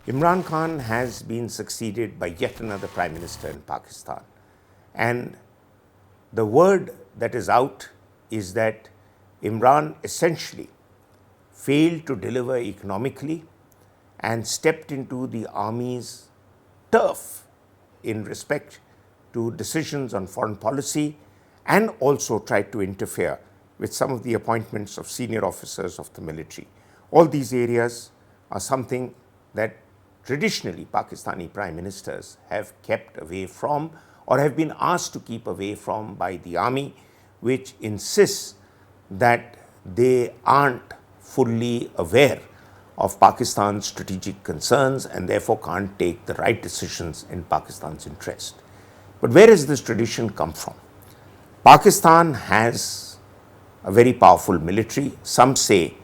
Imran Khan has been succeeded by yet another Prime Minister in Pakistan. And the word that is out is that Imran essentially failed to deliver economically and stepped into the army's turf in respect to decisions on foreign policy and also tried to interfere with some of the appointments of senior officers of the military. All these areas are something that traditionally Pakistani prime ministers have kept away from or have been asked to keep away from by the army, which insists that they aren't fully aware of Pakistan's strategic concerns and therefore can't take the right decisions in Pakistan's interest. But where has this tradition come from? Pakistan has a very powerful military. Some say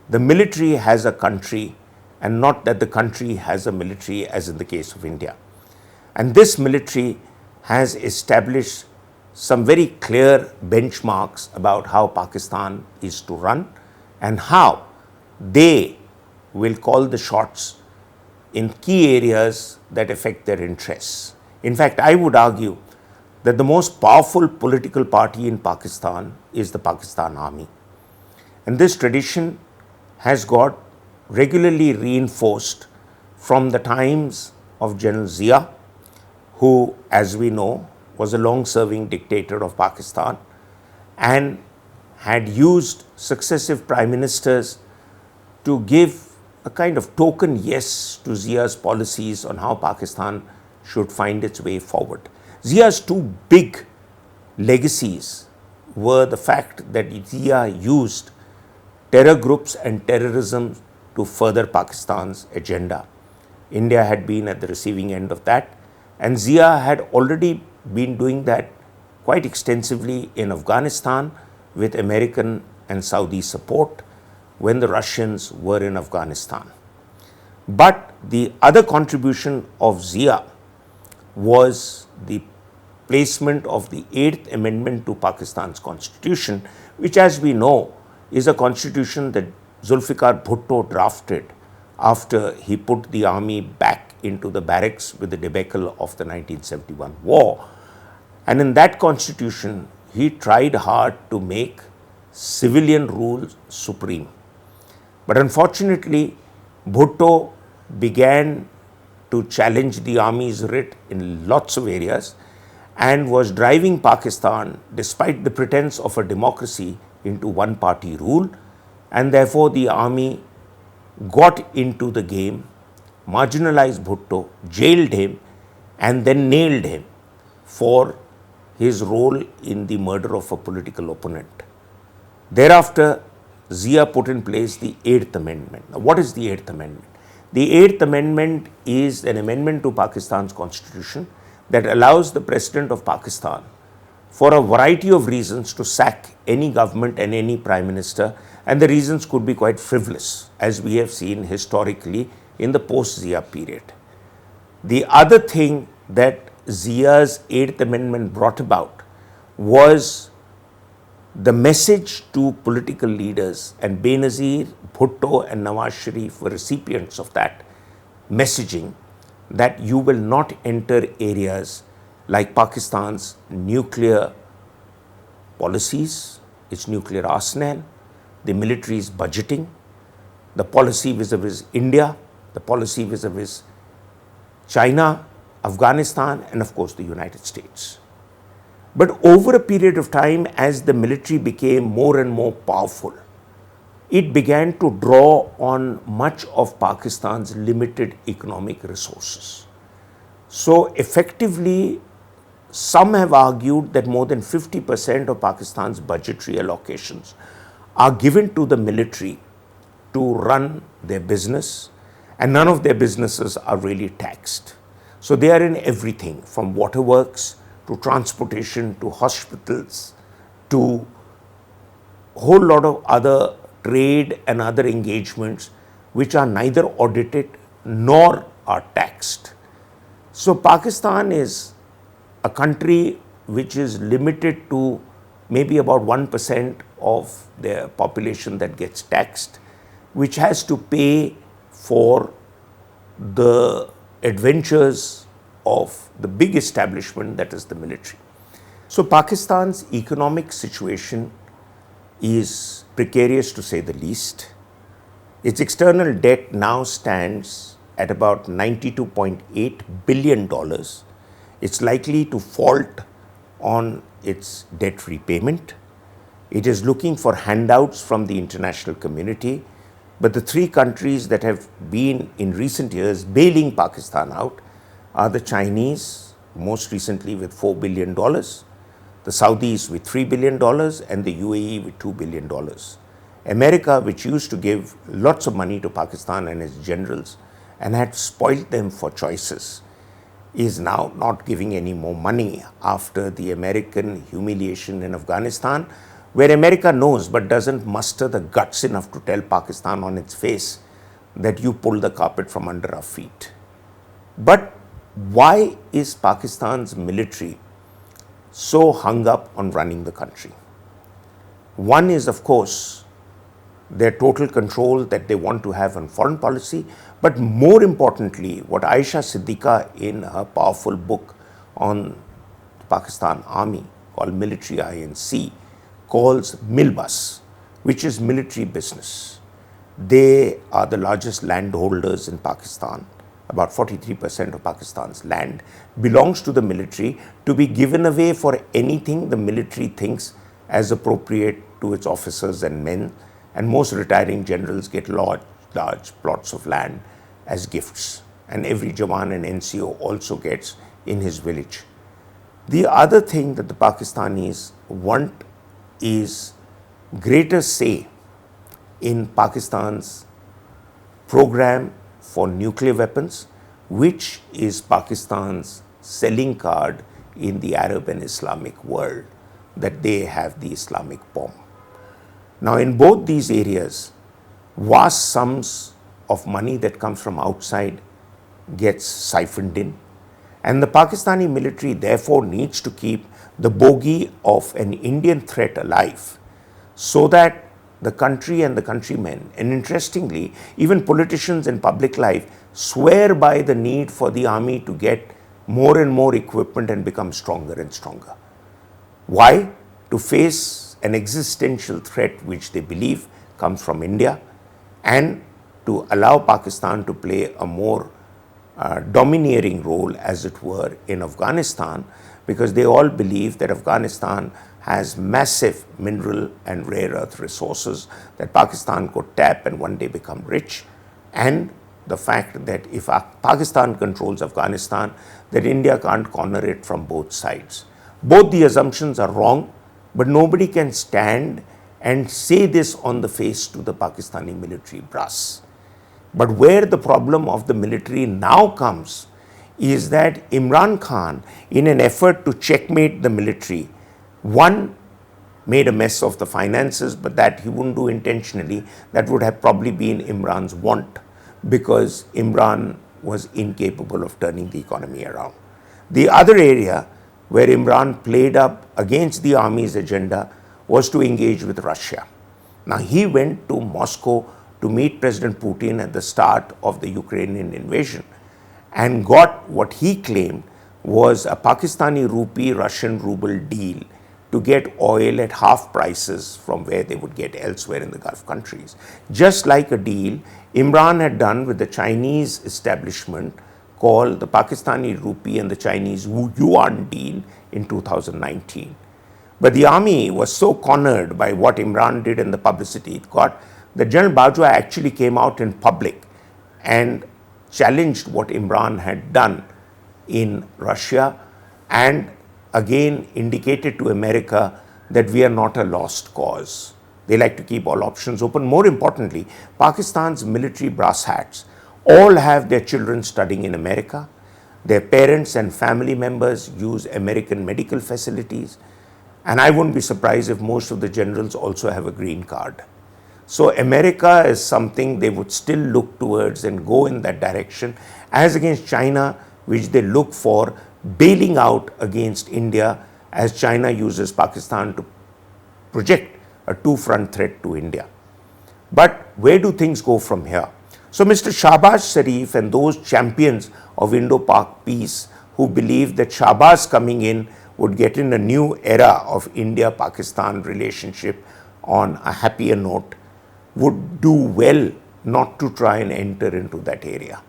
the military has a country and not that the country has a military, as in the case of India. And this military has established some very clear benchmarks about how Pakistan is to run and how they will call the shots in key areas that affect their interests. In fact, I would argue that the most powerful political party in Pakistan is the Pakistan Army. And this tradition has got regularly reinforced from the times of General Zia, who, as we know, was a long-serving dictator of Pakistan and had used successive prime ministers to give a kind of token yes to Zia's policies on how Pakistan should find its way forward. Zia's two big legacies were the fact that Zia used terror groups and terrorism to further Pakistan's agenda. India had been at the receiving end of that, and Zia had already been doing that quite extensively in Afghanistan with American and Saudi support when the Russians were in Afghanistan. But the other contribution of Zia was the placement of the 8th Amendment to Pakistan's constitution, which, as we know, is a constitution that Zulfikar Bhutto drafted after he put the army back into the barracks with the debacle of the 1971 war. And in that constitution, he tried hard to make civilian rule supreme. But unfortunately, Bhutto began to challenge the army's writ in lots of areas and was driving Pakistan, despite the pretense of a democracy, into one-party rule, and therefore the army got into the game, marginalized Bhutto, jailed him, and then nailed him for his role in the murder of a political opponent. Thereafter, Zia put in place the 8th Amendment. Now, what is the 8th Amendment? The 8th Amendment is an amendment to Pakistan's constitution that allows the President of Pakistan, for a variety of reasons, to sack any government and any prime minister, and the reasons could be quite frivolous, as we have seen historically in the post-Zia period. The other thing that Zia's 8th Amendment brought about was the message to political leaders, and Benazir, Bhutto and Nawaz Sharif were recipients of that messaging, that you will not enter areas like Pakistan's nuclear policies, its nuclear arsenal, the military's budgeting, the policy vis-a-vis India, the policy vis-a-vis China, Afghanistan, and of course the United States. But over a period of time, as the military became more and more powerful, it began to draw on much of Pakistan's limited economic resources. So effectively, some have argued that more than 50% of Pakistan's budgetary allocations are given to the military to run their business, and none of their businesses are really taxed. So they are in everything from waterworks to transportation to hospitals to a whole lot of other trade and other engagements which are neither audited nor are taxed. So Pakistan is a country which is limited to maybe about 1% of their population that gets taxed, which has to pay for the adventures of the big establishment that is the military. So Pakistan's economic situation is precarious to say the least. Its external debt now stands at about $92.8 billion. It's likely to fault on its debt repayment. It is looking for handouts from the international community, but the three countries that have been in recent years bailing Pakistan out are the Chinese, most recently with $4 billion, the Saudis with $3 billion, and the UAE with $2 billion. America, which used to give lots of money to Pakistan and its generals and had spoilt them for choices, is now not giving any more money after the American humiliation in Afghanistan, where America knows but doesn't muster the guts enough to tell Pakistan on its face that you pulled the carpet from under our feet. But why is Pakistan's military so hung up on running the country? One is, of course, their total control that they want to have on foreign policy, but more importantly, what Aisha Siddiqa in her powerful book on the Pakistan Army called Military INC calls Milbus, which is military business. They are the largest landholders in Pakistan. About 43% of Pakistan's land belongs to the military to be given away for anything the military thinks as appropriate to its officers and men, and most retiring generals get large plots of land as gifts, and every Jawan and NCO also gets in his village. The other thing that the Pakistanis want is greater say in Pakistan's program for nuclear weapons, which is Pakistan's selling card in the Arab and Islamic world, that they have the Islamic bomb. Now, in both these areas, vast sums of money that comes from outside gets siphoned in, and the Pakistani military therefore needs to keep the bogey of an Indian threat alive, so that the country and the countrymen, and interestingly, even politicians in public life, swear by the need for the army to get more and more equipment and become stronger and stronger. Why? To face an existential threat which they believe comes from India, and to allow Pakistan to play a more domineering role, as it were, in Afghanistan, because they all believe that Afghanistan has massive mineral and rare earth resources that Pakistan could tap and one day become rich, and the fact that if Pakistan controls Afghanistan, that India can't corner it from both sides. Both the assumptions are wrong, but nobody can stand and say this on the face to the Pakistani military brass. But where the problem of the military now comes is that Imran Khan, in an effort to checkmate the military, one, made a mess of the finances, but that he wouldn't do intentionally. That would have probably been Imran's want, because Imran was incapable of turning the economy around. The other area where Imran played up against the army's agenda was to engage with Russia. Now, he went to Moscow to meet President Putin at the start of the Ukrainian invasion and got what he claimed was a Pakistani rupee Russian ruble deal to get oil at half prices from where they would get elsewhere in the Gulf countries. Just like a deal Imran had done with the Chinese establishment called the Pakistani rupee and the Chinese yuan deal in 2019. But the army was so cornered by what Imran did and the publicity it got that General Bajwa actually came out in public and challenged what Imran had done in Russia, and again indicated to America that we are not a lost cause. They like to keep all options open. More importantly, Pakistan's military brass hats all have their children studying in America. Their parents and family members use American medical facilities. And I wouldn't be surprised if most of the generals also have a green card. So America is something they would still look towards and go in that direction, as against China, which they look for bailing out against India, as China uses Pakistan to project a two-front threat to India. But where do things go from here? So Mr. Shahbaz Sharif and those champions of Indo-Pak peace who believe that Shahbaz coming in would get in a new era of India-Pakistan relationship on a happier note would do well not to try and enter into that area.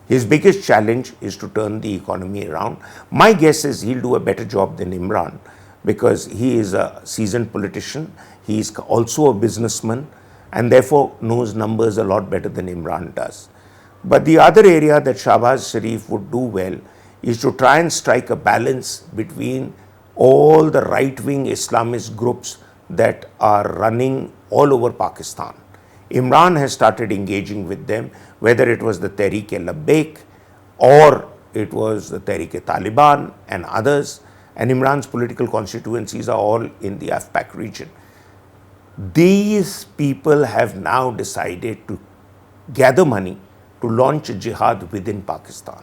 His biggest challenge is to turn the economy around. My guess is he'll do a better job than Imran because he is a seasoned politician. He is also a businessman and therefore knows numbers a lot better than Imran does. But the other area that Shahbaz Sharif would do well is to try and strike a balance between all the right-wing Islamist groups that are running all over Pakistan. Imran has started engaging with them, whether it was the Tehreek-e-Labbaik or it was the Tehreek-e-Taliban and others, and Imran's political constituencies are all in the AFPAC region. These people have now decided to gather money to launch a jihad within Pakistan.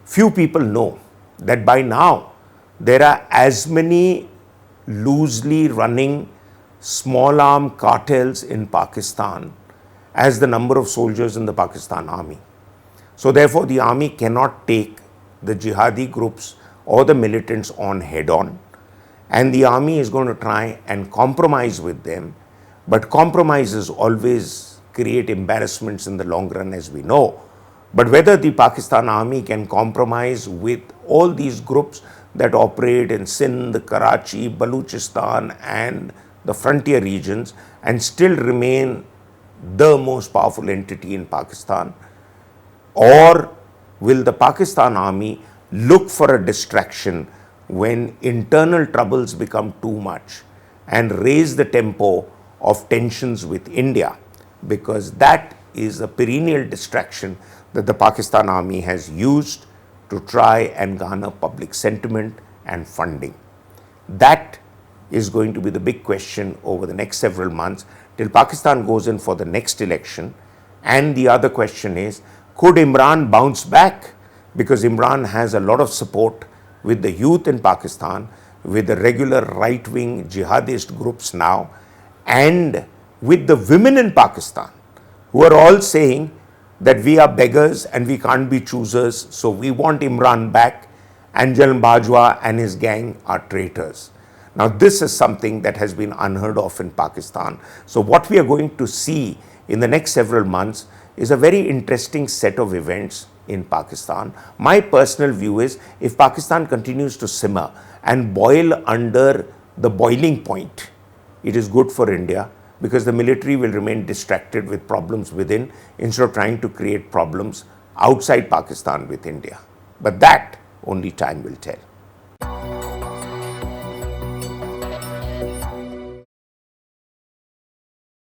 Few people know that by now there are as many loosely running small arm cartels in Pakistan as the number of soldiers in the Pakistan army. So therefore the army cannot take the jihadi groups or the militants on head on, and the army is going to try and compromise with them, but compromises always create embarrassments in the long run, as we know. But whether the Pakistan army can compromise with all these groups that operate in Sindh, Karachi, Baluchistan and the frontier regions and still remain the most powerful entity in Pakistan, or will the Pakistan army look for a distraction when internal troubles become too much and raise the tempo of tensions with India, because that is a perennial distraction that the Pakistan army has used to try and garner public sentiment and funding. That is going to be the big question over the next several months till Pakistan goes in for the next election. And the other question is, could Imran bounce back? Because Imran has a lot of support with the youth in Pakistan, with the regular right-wing jihadist groups now, and with the women in Pakistan who are all saying that we are beggars and we can't be choosers, so we want Imran back, and Jalal Bajwa and his gang are traitors. Now this is something that has been unheard of in Pakistan. So what we are going to see in the next several months is a very interesting set of events in Pakistan. My personal view is, if Pakistan continues to simmer and boil under the boiling point, it is good for India, because the military will remain distracted with problems within instead of trying to create problems outside Pakistan with India. But that only time will tell.